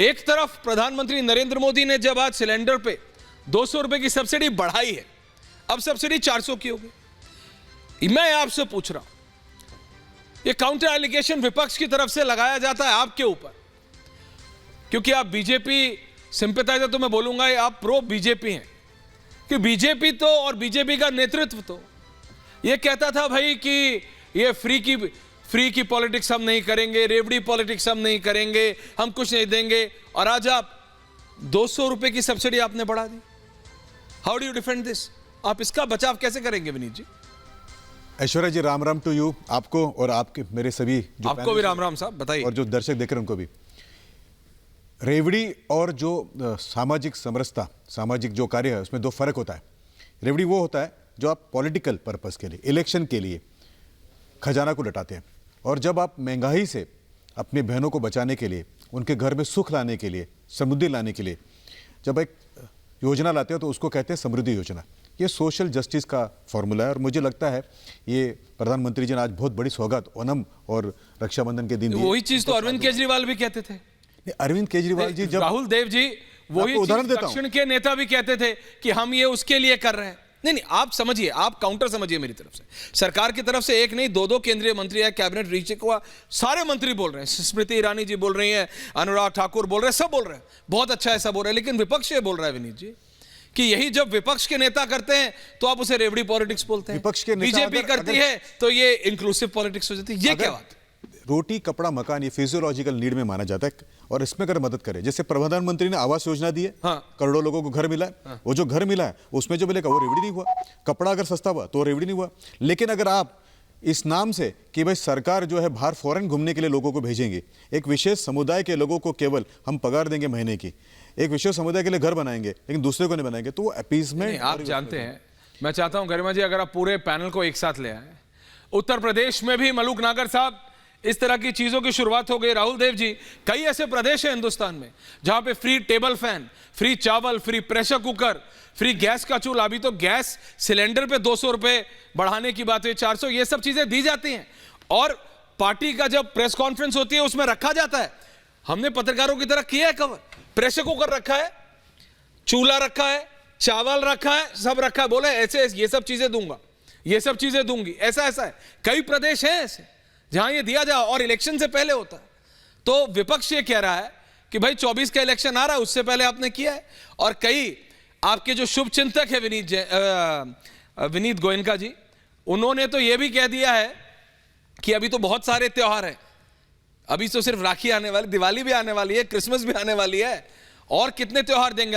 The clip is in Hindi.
एक तरफ प्रधानमंत्री नरेंद्र मोदी ने जब आज सिलेंडर पे 200 रुपए की सब्सिडी बढ़ाई है, अब सब्सिडी 400 की होगी। मैं आपसे पूछ रहा हूं, ये काउंटर एलिगेशन विपक्ष की तरफ से लगाया जाता है आपके ऊपर, क्योंकि आप बीजेपी सिंपैथाइजर, तो मैं बोलूंगा आप प्रो बीजेपी हैं, कि बीजेपी तो और बीजेपी का नेतृत्व तो ये कहता था भाई कि ये फ्री की पॉलिटिक्स हम नहीं करेंगे, रेवड़ी पॉलिटिक्स हम नहीं करेंगे, हम कुछ नहीं देंगे, और आज आप 200 रुपए की सब्सिडी आपने बढ़ा दी। How do you defend this? आप इसका बचाव कैसे करेंगे विनीत जी? ऐश्वर्या जी, राम राम टू यू, आपको और आपके मेरे सभी जो आपको भी राम राम साहब, बताइए। और जो दर्शक देख रहे हैं उनको भी। रेवड़ी और जो सामाजिक समरसता, सामाजिक जो कार्य है, उसमें दो फर्क होता है। रेवड़ी वो होता है जो आप पॉलिटिकल पर्पस के लिए, इलेक्शन के लिए खजाना को लटाते हैं, और जब आप महंगाई से अपनी बहनों को बचाने के लिए, उनके घर में सुख लाने के लिए, समृद्धि लाने के लिए जब एक योजना लाते हो तो उसको कहते हैं समृद्धि योजना। ये सोशल जस्टिस का फॉर्मूला है, और मुझे लगता है ये प्रधानमंत्री जी ने आज बहुत बड़ी सौगात ओणम और रक्षाबंधन के दिन, वही चीज तो अरविंद केजरीवाल भी कहते थे। अरविंद केजरीवाल जी, जब राहुल देव जी, वही उदाहरण देता दक्षिण के नेता भी कहते थे कि हम ये उसके लिए कर रहे हैं। नहीं, आप समझिए, आप काउंटर समझिए मेरी तरफ से। सरकार की तरफ से एक नहीं, दो केंद्रीय मंत्री है, कैबिनेट रीच हुआ, सारे मंत्री बोल रहे हैं, स्मृति ईरानी जी बोल रही हैं, अनुराग ठाकुर बोल रहे हैं, सब बोल रहे हैं, बहुत अच्छा ऐसा बोल रहे हैं। लेकिन विपक्ष ये बोल रहा है विनीत जी कि यही जब विपक्ष के नेता करते हैं तो आप उसे रेवड़ी पॉलिटिक्स बोलते हैं। विपक्ष के नेता बीजेपी करती है तो ये इंक्लूसिव पॉलिटिक्स हो जाती है। ये क्या बात है? रोटी कपड़ा मकान ये फिजियोलॉजिकल नीड में माना जाता है, और इसमें अगर मदद करे, जैसे प्रधानमंत्री ने आवास योजना दी है, हाँ। करोड़ों लोगों को घर मिला है, हाँ। वो जो घर मिला है उसमें जो मिलेगा वो रेवड़ी नहीं हुआ। कपड़ा अगर सस्ता हुआ तो रेवड़ी नहीं हुआ। लेकिन अगर आप इस नाम से कि भाई सरकार जो है बाहर फॉरेन घूमने के लिए लोगों को भेजेंगे, एक विशेष समुदाय के लोगों को केवल हम पगार देंगे महीने की, एक विशेष समुदाय के लिए घर बनाएंगे लेकिन दूसरे को नहीं बनाएंगे, तो वो अपीजमेंट। आप जानते हैं, मैं चाहता हूं गरिमा जी अगर आप पूरे पैनल को एक साथ ले आए। उत्तर प्रदेश में भी मलूक नागर साहब इस तरह की चीजों की शुरुआत हो गई। राहुल देव जी, कई ऐसे प्रदेश हैं हिंदुस्तान में जहां पे फ्री टेबल फैन, फ्री चावल, free pressure cooker, free gas का चूल्हा, अभी तो गैस सिलेंडर पे 200 रुपए बढ़ाने की बात हुई, 400, ये सब चीजें दी जाती हैं। और पार्टी का जब प्रेस कॉन्फ्रेंस होती है उसमें रखा जाता है, हमने पत्रकारों की तरह किया है कवर, प्रेशर कुकर रखा है, चूल्हा रखा है, चावल रखा है, सब रखा है, बोले ऐसे ये सब चीजें दूंगा, ये सब चीजें दूंगी, ऐसा ऐसा है। कई प्रदेश हैं ऐसे जहां ये दिया जाए और इलेक्शन से पहले होता है। तो विपक्ष ये कह रहा है कि भाई 24 का इलेक्शन आ रहा है, उससे पहले आपने किया है। और कई आपके जो शुभ चिंतक है विनीत गोयनका जी, उन्होंने तो ये भी कह दिया है कि अभी तो बहुत सारे त्योहार हैं, अभी तो सिर्फ राखी आने वाली, दिवाली भी आने वाली है, क्रिसमस भी आने वाली है, और कितने त्योहार देंगे।